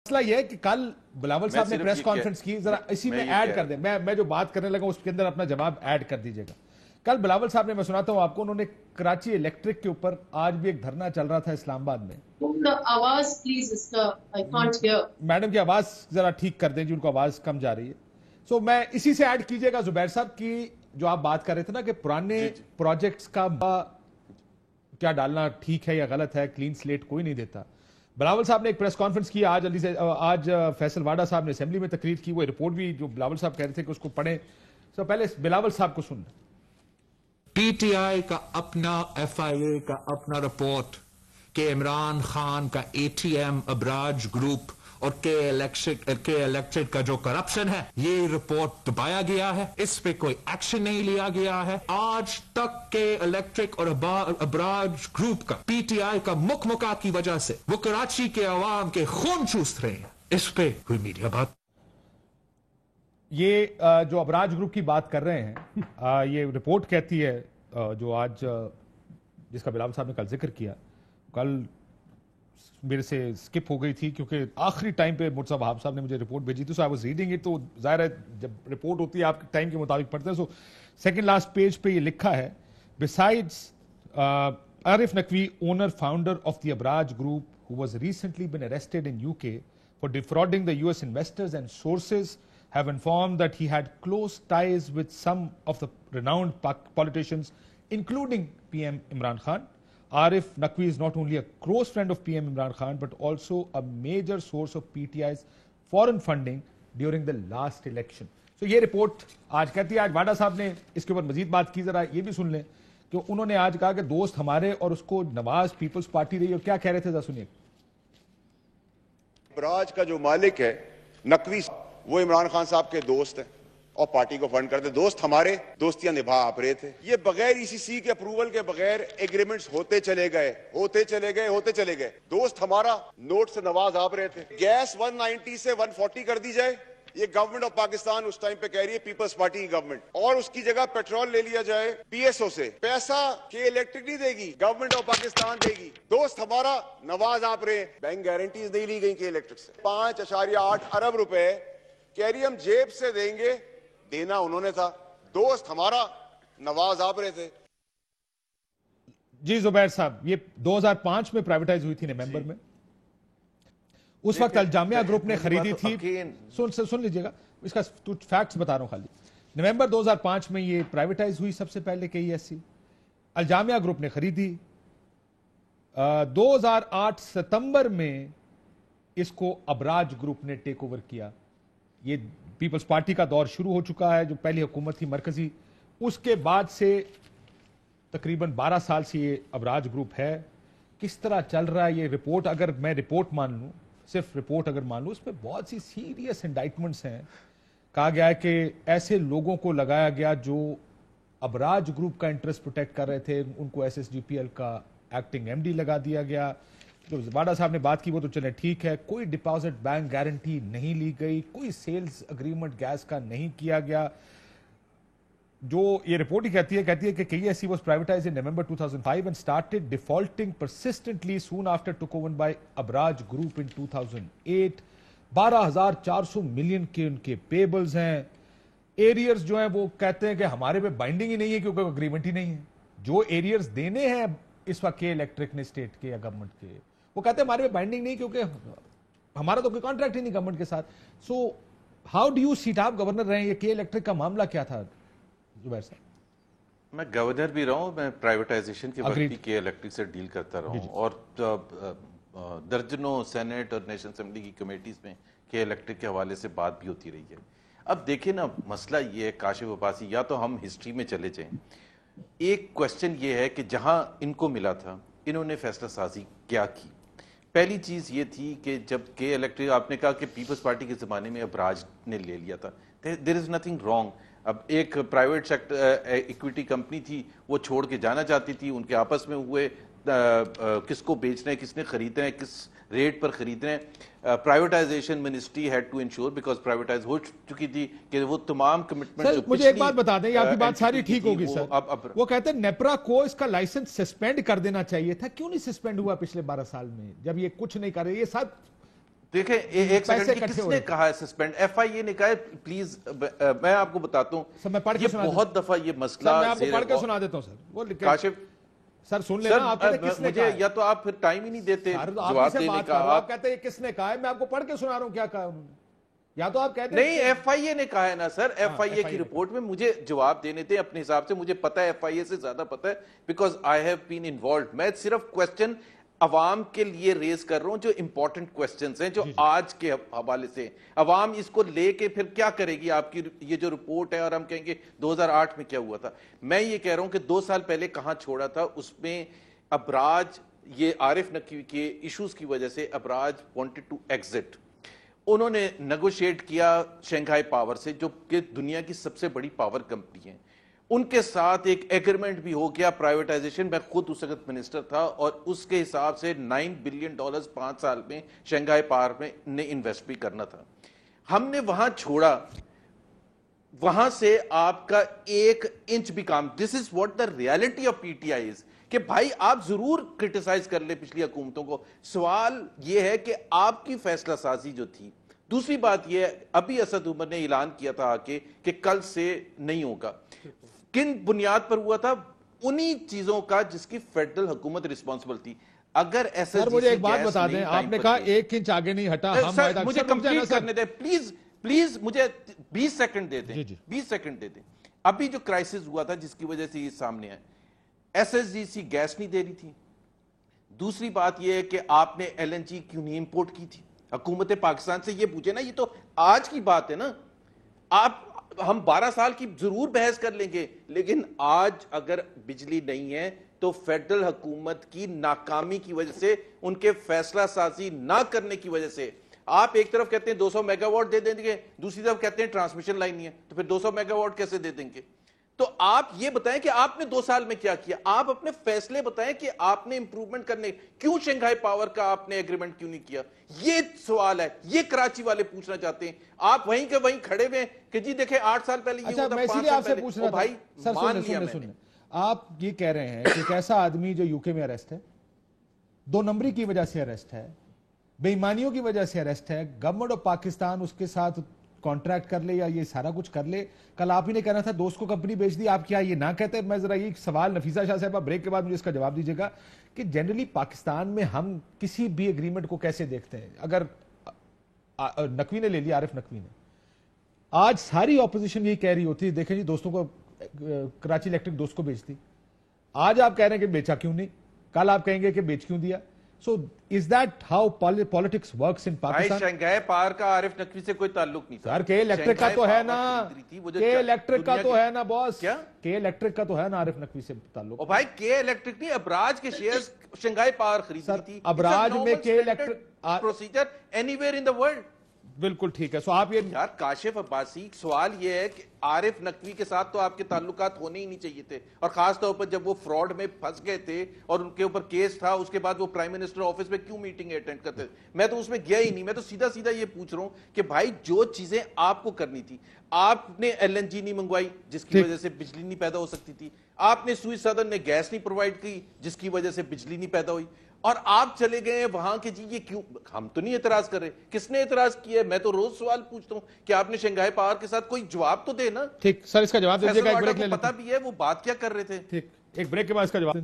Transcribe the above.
مسئلہ یہ ہے کہ کل بلاول صاحب نے پریس کانفرنس کی، ذرا اسی میں ایڈ کر دیں، میں جو بات کرنے لگا اس کے اندر اپنا جواب ایڈ کر دیجئے گا۔ کل بلاول صاحب نے، میں سناتا ہوں آپ کو، انہوں نے کراچی الیکٹرک کے اوپر آج بھی ایک دھرنا چل رہا تھا اسلام آباد میں۔ آواز پلیز اس کا I can't hear۔ میڈم کی آواز ذرا ٹھیک کر دیں جی، ان کو آواز کم جا رہی ہے۔ سو میں اسی سے ایڈ کیجئے گا زبیر صاحب کی جو آپ بات کر رہے تھے نا کہ پرانے پروجیکٹس کا کیا ڈالنا ٹھیک ہے یا غلط ہے، کلین سلیٹ کوئی نہیں دیتا۔ بلاول صاحب نے ایک پریس کانفرنس کی آج فیصل واڈا صاحب نے اسمبلی میں تقریر کی، وہ رپورٹ بھی جو بلاول صاحب کہہ رہے تھے کہ اس کو پڑھیں۔ سو پہلے بلاول صاحب کو سن لیں۔ پی ٹی آئی کا اپنا ایف آئی اے کا اپنا رپورٹ کہ عمران خان کا A T M Abraaj group اور کے الیکٹرک کا جو کرپشن ہے، یہ رپورٹ دبایا گیا ہے، اس پہ کوئی ایکشن نہیں لیا گیا ہے۔ آج تک کے الیکٹرک اور ابراج گروپ کا پی ٹی آئی کا مکمکا کی وجہ سے وہ کراچی کے عوام کے خون چوس رہے ہیں، اس پہ کوئی میڈیا بات۔ یہ جو ابراج گروپ کی بات کر رہے ہیں، یہ رپورٹ کہتی ہے جو آج جس کا بلاول صاحب نے کل ذکر کیا، کل میرے سے سکپ ہو گئی تھی کیونکہ آخری ٹائم پہ مرزا وہاب صاحب نے مجھے رپورٹ بھیجی تھی، سو آئی واز ریڈنگ اٹ، تو ظاہر ہے جب رپورٹ ہوتی ہے آپ کے ٹائم کے مطابق پڑھتے ہیں۔ سو سیکنڈ لاسٹ پیج پہ یہ لکھا ہے، besides Arif Naqvi owner founder of the Abraaj group who was recently been arrested in UK for defrauding the US investors, and sources have informed that he had close ties with some of the renowned politicians including PM Imran Khan. Arif Naqvi is not only a close friend of PM Imran Khan but also a major source of PTI's foreign funding during the last election. So یہ report آج کہتی ہے، آج واڈا صاحب نے اس کے اوپر مزید بات کی، ذرا یہ بھی سن لیں کہ انہوں نے آج کہا کہ دوست ہمارے اور اس کو نواز پیپلز پارٹی رہی، اور کیا کہہ رہے تھے ذرا سنیے۔ ابراج کا جو مالک ہے نقوی، وہ عمران خان صاحب کے دوست ہیں اور پارٹی کو فنڈ کرتے، دوست ہمارے دوستیاں نبھا آپ رہے تھے۔ یہ بغیر ای سی سی کے اپروول کے بغیر ایگریمنٹس ہوتے چلے گئے۔ دوست ہمارا نوٹ سے نواز آپ رہے تھے۔ گیس 190 سے 140 کر دی جائے، یہ گورنمنٹ آف پاکستان اس ٹائم پہ کہہ رہی ہے، پیپلز پارٹی کی گورنمنٹ، اور اس کی جگہ پیٹرول لے لیا جائے پی ایس او سے۔ پیسہ کہ الیکٹرک نہیں دے گی، گورنمنٹ آف پاکستان دے گی۔ دوست ہمارا نواز آپ رہے، بینک گارنٹیز نہیں لی گئی کہ الیکٹرک سے۔ 5.8 ارب روپے کہہ رہی ہم جیب سے دیں گے، دینا انہوں نے تھا۔ دوست ہمارا نواز آپ رہے تھے۔ جی زبیر صاحب، یہ 2005 میں پرائیویٹائز ہوئی تھی نومبر میں، اس وقت الجامعہ گروپ نے خریدی تھی۔ سن لیجئے گا، اس کا فیکٹس بتا رہا ہوں خالی۔ نومبر 2005 میں یہ پرائیویٹائز ہوئی سب سے پہلے کے ای ایس سی، الجامعہ گروپ نے خریدی۔ 2008 ستمبر میں اس کو ابراج گروپ نے ٹیک اوور کیا۔ یہ پیپلز پارٹی کا دور شروع ہو چکا ہے، جو پہلی حکومت تھی مرکزی، اس کے بعد سے تقریباً 12 سال سے یہ ابراج گروپ ہے۔ کس طرح چل رہا ہے یہ رپورٹ، اگر میں رپورٹ مان لوں، صرف رپورٹ اگر مان لوں، اس میں بہت سی سیریس انڈائٹمنٹس ہیں۔ کہا گیا ہے کہ ایسے لوگوں کو لگایا گیا جو ابراج گروپ کا انٹرسٹ پروٹیکٹ کر رہے تھے، ان کو S S D P L کا ایکٹنگ ایم ڈی لگا دیا گیا۔ جو واڈا صاحب نے بات کی وہ تو چلیں ٹھیک ہے، کوئی ڈپازٹ بینک گارنٹی نہیں لی گئی، کوئی سیلز اگریمنٹ گیس کا نہیں کیا گیا۔ جو یہ رپورٹ ہی کہتی ہے کہ KESC was privatized in November 2005 and started defaulting persistently soon after took over by Abraj Group in 2008۔ 12,400 million کے ان کے پیبلز ہیں۔ ایریئرز جو ہیں وہ کہتے ہیں کہ ہمارے پہ بائنڈنگ ہی نہیں ہے کیونکہ اگریمنٹ ہی نہیں ہے۔ جو ایریئرز دینے ہیں اس وقت کے الیکٹرک نے اسٹیٹ کے یا گورنمنٹ کے، وہ کہتے ہیں ہمارے پہ بائنڈنگ نہیں کیونکہ ہمارا تو کوئی کانٹریکٹ ہی نہیں گورنمنٹ کے ساتھ۔ So how do you set, آپ گورنر رہے ہیں، یہ کے الیکٹرک کا معاملہ کیا تھا زبیر صاحب؟ میں گورنر بھی رہا ہوں، میں پرائیویٹائزیشن کے وقت بھی کے الیکٹرک سے ڈیل کرتا رہا ہوں، اور درجنوں سینٹ اور نیشنل اسمبلی کی کمیٹیز میں کے الیکٹرک کے حوالے سے بات بھی ہوتی رہی ہے۔ اب دیکھیں نا، مسئلہ یہ ہے کاشف عباسی، یا تو ہم ہسٹری میں چلے جائیں۔ ایک کوشچن یہ ہے کہ جہاں ان کو ملا تھا انہوں نے فیصلہ سازی کیا کی۔ پہلی چیز یہ تھی کہ جب کے الیکٹرک، آپ نے کہا کہ پیپلز پارٹی کے زمانے میں ابراج نے لے لیا تھا، دیر از نتھنگ رانگ۔ اب ایک پرائیویٹ سیکٹر ایکویٹی کمپنی تھی، وہ چھوڑ کے جانا چاہتی تھی، ان کے آپس میں ہوئے کس کو بیچنا ہے، کس نے خریدنا ہے، کس ریٹ پر خریدنا ہے۔ Privatisation ministry had to ensure, because privatise ہو چکی تھی، کہ وہ تمام کمٹمنٹ۔ مجھے ایک بات بتا دیں، آپ کی بات ساری ٹھیک ہوگی سر، وہ کہتے ہیں نیپرا کو اس کا لائسنس سسپینڈ کر دینا چاہیے تھا، کیوں نہیں سسپینڈ ہوا پچھلے 12 سال میں، جب یہ کچھ نہیں کر رہے؟ یہ سب دیکھیں ایک سیکنڈ کی کس نے کہا ہے سسپینڈ؟ ایف آئی اے نے کہا ہے پلیز. میں آپ کو بتاتا ہوں یہ بہت دفعہ یہ مسئلہ میں آپ کو پڑھ کے سنا دیتا ہوں سر. وہ کاشف سر سن لینا, آپ کہتے ہیں کس نے کہا ہے, یا تو آپ پھر ٹائم ہی نہیں دیتے جواب دینے کا. آپ کہتے ہیں کس نے کہا ہے, میں آپ کو پڑھ کے سنا رہا ہوں کیا کہا انہوں نے. یا تو آپ کہتے ہیں نہیں, ایف آئی اے نے کہا ہے نا سر. ایف آئی اے کی رپورٹ میں مجھے جواب دینے تھے اپنے حساب سے, مجھے پتا ہے ایف آئی اے سے زیادہ پتا ہے because I have been involved. میں صرف کوسچن عوام کے لیے ریز کر رہا ہوں جو امپورٹنٹ کوسچنز ہیں جو آج کے حوالے سے. عوام اس کو لے کے پھر کیا کرے گی آپ کی یہ جو رپورٹ ہے, اور ہم کہیں گے 2008 میں کیا ہوا تھا. میں یہ کہہ رہا ہوں کہ 2 سال پہلے کہاں چھوڑا تھا, اس میں ابراج یہ عارف نقوی کے ایشوز کی وجہ سے ابراج وانٹڈ ٹو ایگزٹ. انہوں نے نیگوشیٹ کیا شنگھائی پاور سے جو کہ دنیا کی سب سے بڑی پاور کمپنی ہے. ان کے ساتھ ایک ایگریمنٹ بھی ہو گیا پرائیویٹائزیشن. میں خود اس وقت منسٹر تھا, اور اس کے حساب سے $9 بلین 5 سال میں شنگھائی پاور میں نے انویسٹ بھی کرنا تھا. ہم نے وہاں چھوڑا, وہاں سے آپ کا 1 انچ بھی کام. This is what the reality of P T I is کہ بھائی آپ ضرور کرٹیسائز کر لیں پچھلی حکومتوں کو. سوال یہ ہے کہ آپ کی فیصلہ سازی جو تھی. دوسری بات یہ ہے, ابھی اسد عمر نے اعلان کیا تھا آکے کہ کل سے نہیں ہوگا. کن بنیاد پر ہوا تھا؟ انہی چیزوں کا جس کی فیڈرل حکومت ریسپانسبل تھی. اگر ایسا مجھے ایک بات بتا دیں, آپ نے کہا 1 انچ آگے نہیں ہٹا. مجھے کمپلیٹ کرنے دیں پلیز, مجھے 20 سیکنڈ دے دیں. 20 سیکنڈ دے دیں. ابھی جو کرائسس ہوا تھا جس کی وجہ سے یہ سامنے آئے, ایس ایس جی سی گیس نہیں دے رہی تھی. دوسری بات یہ ہے کہ آپ نے ایل این جی کیوں نہیں امپورٹ کی تھی. حکومت پاکستان سے یہ پوچھے نا, یہ تو آج کی بات ہے نا. ہم 12 سال کی ضرور بحث کر لیں گے, لیکن آج اگر بجلی نہیں ہے تو فیڈرل حکومت کی ناکامی کی وجہ سے, ان کے فیصلہ سازی نہ کرنے کی وجہ سے. آپ ایک طرف کہتے ہیں 200 میگا واٹ دے دیں گے, دوسری طرف کہتے ہیں ٹرانسمیشن لائن نہیں ہے, تو پھر 200 میگا واٹ کیسے دے دیں گے؟ تو آپ یہ بتائیں کہ آپ نے 2 سال میں کیا کیا. آپ اپنے فیصلے بتائیں کہ آپ نے امپروومنٹ کرنے, کیوں شنگھائی پاور کا آپ نے ایگریمنٹ کیوں نہیں کیا. یہ سوال ہے, یہ کراچی والے پوچھنا چاہتے ہیں. آپ وہیں کے وہیں کھڑے ہوئے کہ جی دیکھیں 8 سال پہلے یہ ہوتا, 5 سال پہلے. بھائی مان لیا میں نے. آپ یہ کہہ رہے ہیں کہ ایک ایسا آدمی جو یو کے میں اریسٹ ہے, 2 نمبری کی وجہ سے اریسٹ ہے, بے ایمانیوں کی وجہ سے اریسٹ ہے, گورنمنٹ آف پاکستان اس کے ساتھ کانٹریکٹ کر لے یا یہ سارا کچھ کر لے. کل آپ ہی نے کہنا تھا دوست کو کمپنی بیچ دی, آپ کیا یہ نہ کہتے؟ میں ذرا یہ سوال نفیسہ شاہ صاحبہ بریک کے بعد مجھے اس کا جواب دیجیے گا کہ جنرلی پاکستان میں ہم کسی بھی ایگریمنٹ کو کیسے دیکھتے ہیں. اگر نقوی نے لے لیا, عارف نقوی نے, آج ساری اپوزیشن یہی کہہ رہی ہوتی ہے دیکھیں جی دوستوں کو, کراچی الیکٹرک دوست کو بیچ دی. آج آپ کہہ رہے ہیں کہ بیچا کیوں نہیں, کل آپ کہیں گے کہ بیچ کیوں دیا. So is that how politics works in Pakistan? Shanghai power کا عارف نقوی سے کوئی تعلق نہیں تھا. سر کے الیکٹرک کا تو ہے نا, کے الیکٹرک کا تو ہے نا باس. کیا کے الیکٹرک کا تو ہے نا عارف نقوی سے تعلق. او بھائی کے الیکٹرک نہیں, ابراج کے شیئرز شنگھائی پاور خریدی تھی. ابراج میں کے electric procedure any where in the world. بالکل ٹھیک ہے. سو آپ یہ یار کاشف عباسی, سوال یہ ہے کہ عارف نقوی کے ساتھ تو آپ کے تعلقات ہونے ہی نہیں چاہیے تھے, اور خاص طور پر جب وہ فراڈ میں پھنس گئے تھے اور ان کے اوپر کیس تھا, اس کے بعد وہ پرائم منسٹر آفس میں کیوں میٹنگ اٹینڈ کرتے تھے؟ میں تو اس میں گیا ہی نہیں. میں تو سیدھا سیدھا یہ پوچھ رہا ہوں کہ بھائی جو چیزیں آپ کو کرنی تھی, آپ نے ایل این جی نہیں منگوائی جس کی وجہ سے بجلی نہیں پیدا ہو سکتی تھی, آپ نے سوئی سدرن نے گیس نہیں پرووائڈ کی جس کی وجہ سے بجلی نہیں پیدا ہوئی, اور آپ چلے گئے ہیں وہاں کے جی یہ کیوں. ہم تو نہیں اعتراض کر رہے, کس نے اعتراض کیا ہے؟ میں تو روز سوال پوچھتا ہوں کہ آپ نے شنگھائی پاور کے ساتھ کوئی جواب تو دے نا. ٹھیک سر, اس کا جواب دیجیے گا. ایک بریک لے پتا بھی ہے وہ بات کیا کر رہے تھے. ٹھیک, ایک بریک کے بعد اس کا جواب